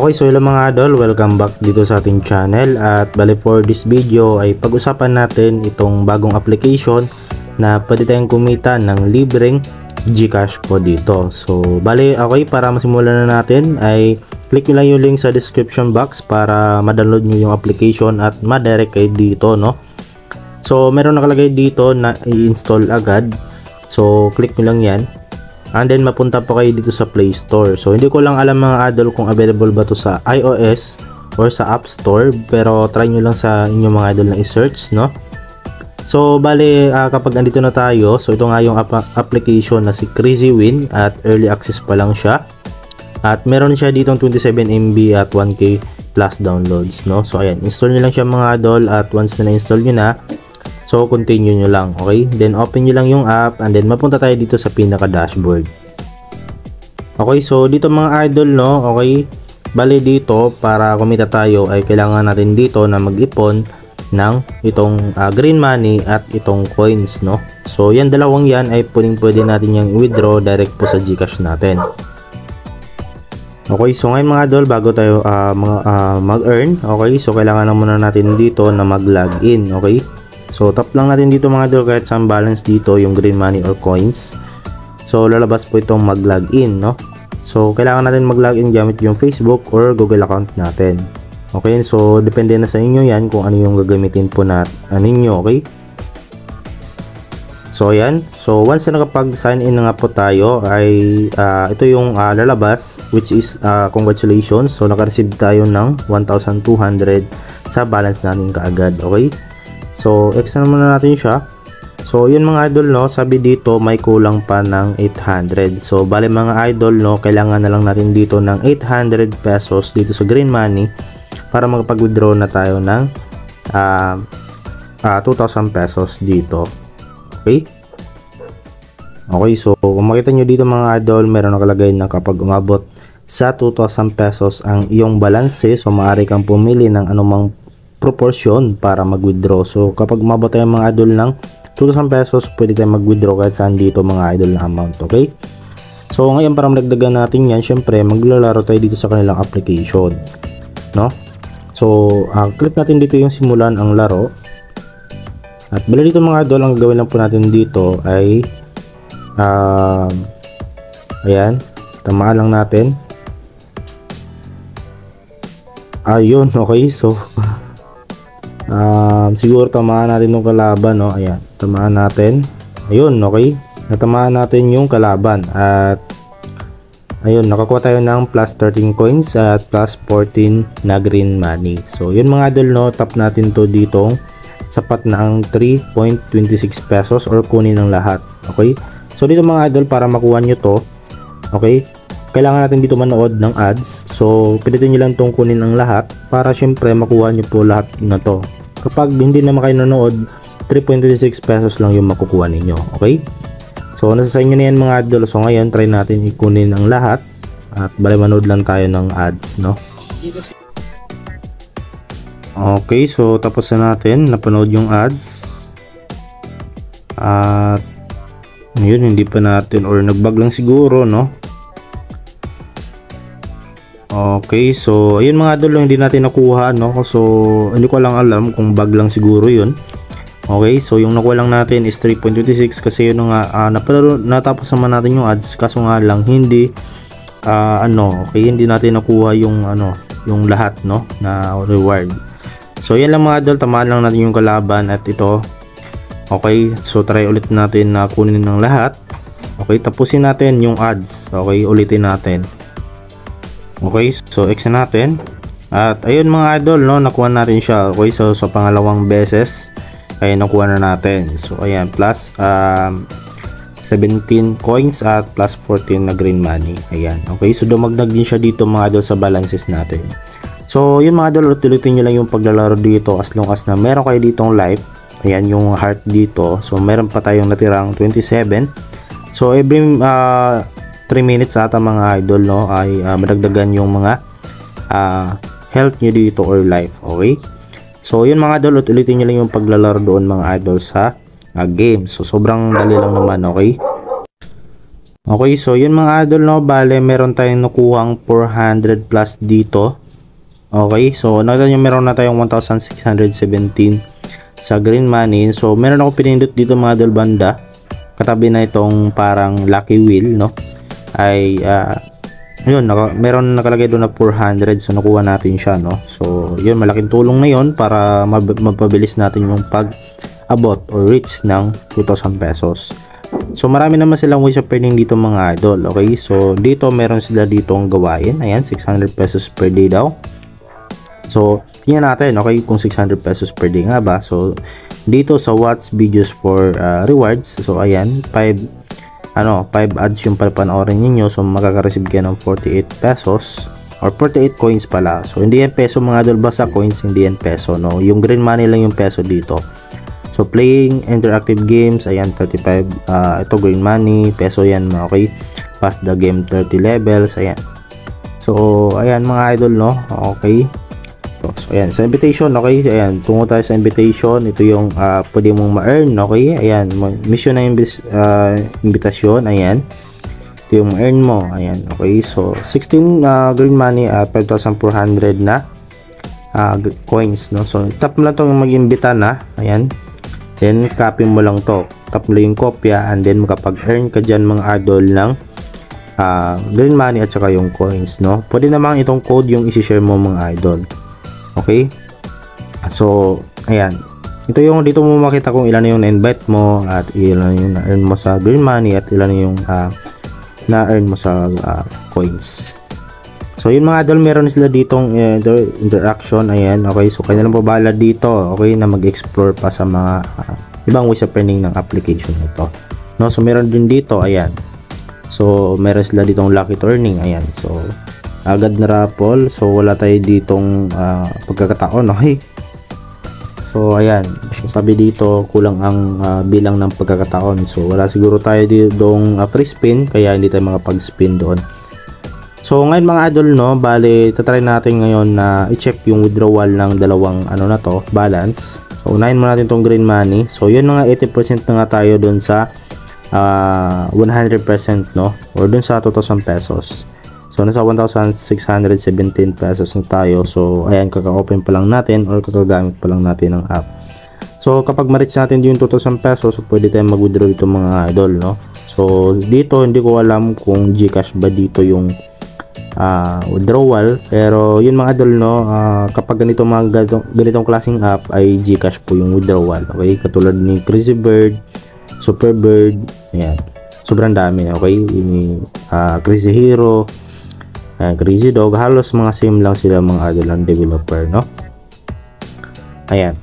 Okay, so hello mga idol, welcome back dito sa ating channel. At bali for this video ay pag-usapan natin itong bagong application na pwede tayong kumita ng libreng GCash po dito. So bali okay, para masimulan na natin ay click nyo lang yung link sa description box para ma-download nyo yung application at ma-direct kayo dito, no? So meron nakalagay dito na i-install agad, so click nyo lang yan. And then mapunta po kayo dito sa Play Store. So hindi ko lang alam mga idol kung available ba to sa iOS or sa App Store, pero try nyo lang sa inyong mga idol na i-search, no? So bali kapag andito na tayo, so ito nga yung application na si Crazy Win at early access pa lang siya. At meron siya ditong 27 MB at 1K plus downloads, no? So ayan, install nyo lang siya mga idol, at once na na-install nyo na, so continue nyo lang, okay? Then open nyo lang yung app and then mapunta tayo dito sa pinaka dashboard. Okay, so dito mga idol, no, okay, bali dito para kumita tayo ay kailangan natin dito na mag-ipon ng itong green money at itong coins, no? So yan, dalawang yan ay pwede natin yung withdraw direct po sa GCash natin. Okay, so ngayon mga idol, bago tayo mag-earn, okay, so kailangan na muna natin dito na mag-login, okay? So tap lang natin dito mga idol kahit saan balance dito yung green money or coins. So lalabas po itong mag-login, no? So kailangan natin mag-login gamit yung Facebook or Google account natin. Okay, so depende na sa inyo yan kung ano yung gagamitin po na ninyo, okay? So ayan, so once na nakapag-sign in na nga po tayo ay ito yung lalabas, which is congratulations. So naka-receive tayo ng 1,200 sa balance natin kaagad, okay? So X na muna natin siya. So yun mga idol, no, sabi dito may kulang pa ng 800. So bale mga idol, no, kailangan na lang natin dito ng 800 pesos dito sa green money para makapag-withdraw na tayo ng 2,000 pesos dito. Okay? Okay, so kung makita nyo dito mga idol, meron nakalagay na kapag umabot sa 2,000 pesos ang iyong balance, so maaari kang pumili ng anumang proportion para mag-withdraw. So kapag umabot tayo mga idol ng 2,000 pesos, pwede tayong mag-withdraw kahit saan dito mga idol na amount, okay? So ngayon para madagdagan natin yan, syempre maglalaro tayo dito sa kanilang application, no? So click natin dito yung simulan ang laro. At bali dito mga idol, ang gagawin lang po natin dito ay ayan, tamaan lang natin. Ayun, okay, so siguro tamaan natin yung kalaban, no? Ayan, tamaan natin. Ayun, okay, natamaan natin yung kalaban. At ayun, nakakuha tayo ng plus 13 coins at plus 14 na green money. So yun mga idol, no, tap natin to dito sapat na ang 3.26 pesos or kunin ng lahat, okay? So dito mga idol, para makuha nyo to, okay, kailangan natin dito manood ng ads. So pilitin nyo lang itong kunin ang lahat para syempre makuha nyo po lahat na to. Kapag hindi naman kayo nanood, 3.26 pesos lang yung makukuha ninyo, okay? So nasa sa inyo na yan mga idol. So ngayon try natin ikunin ang lahat at bali manood lang tayo ng ads, no? Okay, so tapos na natin napanood yung ads. At yun, hindi pa natin or nagbag lang siguro, no? Okay, so ayun mga idol, hindi natin nakuha, no? So hindi ko lang alam kung bug lang siguro yun. Okay, so yung nakuha lang natin is 3.26 kasi yun nga natapos naman natin yung ads, kaso nga lang hindi okay, hindi natin nakuha yung yung lahat, no, na reward. So yan lang mga idol, tamaan lang natin yung kalaban at ito. Okay, so try ulit natin na kunin ng lahat. Okay, tapusin natin yung ads. Okay, ulitin natin. Okay, so X na natin. At ayun mga idol, no, nakuha natin siya. Okay, so sa pangalawang beses ay nakuha na natin. So ayan, plus 17 coins at plus 14 na green money. Ayan, okay, so dumagdag din siya dito mga idol sa balances natin. So yun mga idol, ulitin nyo lang yung paglalaro dito as long as na meron kayo ditong life. Ayan yung heart dito. So meron pa tayong natirang 27. So every 3 minutes ata mga idol, no, ay madagdagan yung mga health nyo dito or life, okay? So yun mga idol, ulitin nyo lang yung paglalaro doon mga idol sa game. So sobrang dali lang naman, okay? Okay, so yun mga idol, no, bale meron tayong nakuhang 400 plus dito. Okay, so nakita nyo meron na tayong 1,617 sa green money. So meron ako pinindot dito mga idol banda, katabi na itong parang lucky wheel, no, ay yun, meron nakalagay doon na 400. So nakuha natin siya, no. So yun, malaking tulong na yun para mapabilis natin yung pag abot or reach ng 2,000 pesos. So marami naman silang ways of earning dito mga idol. Okay, so dito meron sila ditong gawain. Ayan, 600 pesos per day daw. So tingnan natin, okay, kung 600 pesos per day nga ba. So dito sa watch videos for rewards, so ayan, 5 ads yung panoorin niyo. So makaka-receive kayo ng 48 pesos or 48 coins pala. So hindi yan peso mga idol, basta coins, hindi yan peso, no. Yung green money lang yung peso dito. So playing interactive games, ayan, 35 ito green money, peso yan, okay. Pass the game 30 levels, ayan. So ayan mga idol, no, okay. So ayan, sa invitation, okay, ayan, tungo tayo sa invitation. Ito yung pwede mong ma-earn, okay. Ayan, mission na invitation, ayan. Ito yung ma-earn mo, ayan, okay. So 16 green money at 5,400 na coins, no. So tap mo lang itong mag-imbita na, ayan. Then copy mo lang to, tap mo lang yung kopya, and then makapag-earn ka dyan mga idol ng green money at saka yung coins, no. Pwede namang itong code yung isi-share mo mga idol. Okay, so ayan, ito yung dito mo makita kung ilan na yung na-invite mo at ilan yung na-earn mo sa green money at ilan yung na-earn mo sa coins. So yun mga idol, meron sila ditong interaction, ayan, okay. So kanya lang po bahala dito, okay, na mag-explore pa sa mga ibang ways of earning ng application nito, no. So meron din dito, ayan, so meron sila ditong lucky turning, ayan. So agad na raffle, so wala tayo ditong pagkakataon, okay. So ayan, sabi dito kulang ang bilang ng pagkakataon, so wala siguro tayo ditong free spin, kaya hindi tayo makapag-spin doon. So ngayon mga idol, no, bale tatry natin ngayon na i-check yung withdrawal ng dalawang na to, balance. So unahin mo natin tong green money. So yun na nga, 80% na nga tayo dun sa 100%, no, or dun sa 2,000 pesos. So nasa 1,617 pesos na tayo. So ayan, kaka-open pa lang natin or kakagamit pa lang natin ng app. So kapag ma-reach natin yung 2,000 pesos, so pwede tayong mag-withdraw ito mga idol, no. So dito hindi ko alam kung GCash ba dito yung withdrawal, pero yun mga idol, no, kapag ganitong klaseng app ay GCash po yung withdrawal, okay. Katulad ni Crazy Bird, Super Bird, ayan, sobrang dami, okay. Crazy Hero, ayan, Crazy Dog, halos mga same lang sila mga idol ng developer, no. Ayan,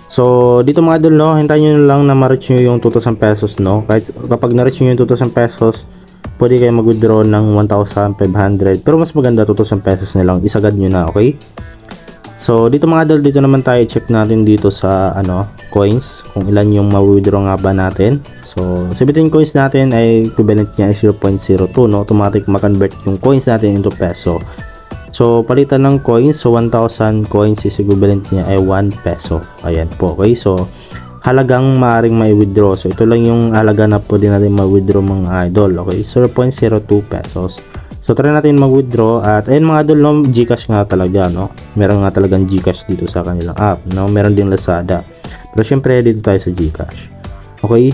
so dito mga idol, no, hintayin nyo lang na ma-reach nyo yung 2,000 pesos, no. Kahit kapag na-reach nyo yung 2,000 pesos, pwede kayo mag-withdraw ng 1,500, pero mas maganda 2,000 pesos na lang, isagad nyo na, okay. So dito mga idol, dito naman tayo, check natin dito sa coins, kung ilan yung ma-withdraw nga ba natin. So 17 coins natin ay equivalent niya ay 0.02, no. Automatic ma-convert yung coins natin into peso. So palitan ng coins, so 1,000 coins is equivalent niya ay 1 peso, ayan po, okay. So halagang maaaring mai-withdraw. So ito lang yung halaga na pwede natin ma-withdraw mga idol, okay, 0.02 pesos. So try natin mag-withdraw at ayun mga idol, no, GCash nga talaga, no. Meron nga talagang GCash dito sa kanilang app, no. Meron din Lazada, pero syempre dito tayo sa GCash, okay.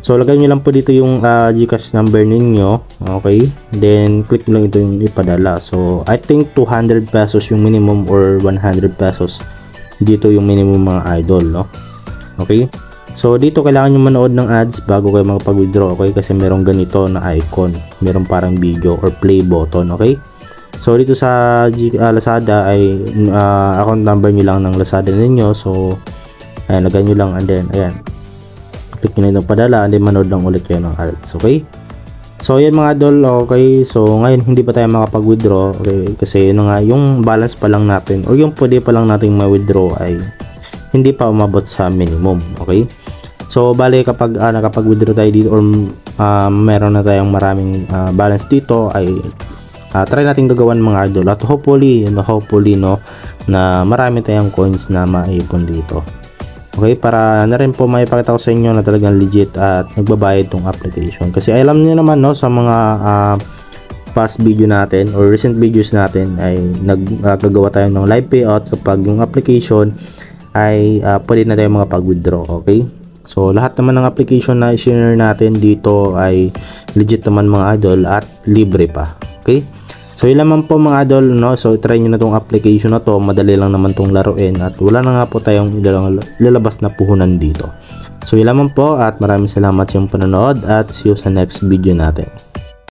So lagay nyo lang po dito yung GCash number ninyo, okay, then click nyo lang ito yung ipadala. So I think 200 pesos yung minimum or 100 pesos dito yung minimum mga idol, no. Okay, so dito kailangan nyo manood ng ads bago kayo makapag-withdraw, okay, kasi merong ganito na icon, merong parang video or play button, okay. So dito sa Lazada ay account number nyo lang ng Lazada ninyo. So ayan, lagay nyo lang, and then ayan, click nyo na yung padala, and then manood lang ulit kayo ng ads, okay. So yan mga idol, okay. So ngayon hindi pa tayo makapag-withdraw, okay, kasi yun nga, yung balance pa lang natin or yung pwede pa lang nating ma-withdraw ay hindi pa umabot sa minimum, okay. So bale kapag nakapag-withdraw tayo dito or meron na tayong maraming balance dito ay try natin gagawan mga idol at hopefully no, na marami tayong coins na maipon dito. Okay, para na rin po maipakita ko sa inyo na talagang legit at nagbabayad tong application. Kasi alam niyo naman no, sa mga past video natin or recent videos natin ay naggagawa tayo ng live payout kapag yung application ay pwede na tayo mga pag-withdraw. Okay, so lahat naman ng application na i-share natin dito ay legit naman mga idol at libre pa. Okay, so yun naman po mga idol, no? So try nyo na tong application na to, madali lang naman tong laruin at wala na nga po tayong ilalabas na puhunan dito. So yun naman po at maraming salamat sa iyong panonood at see you sa next video natin.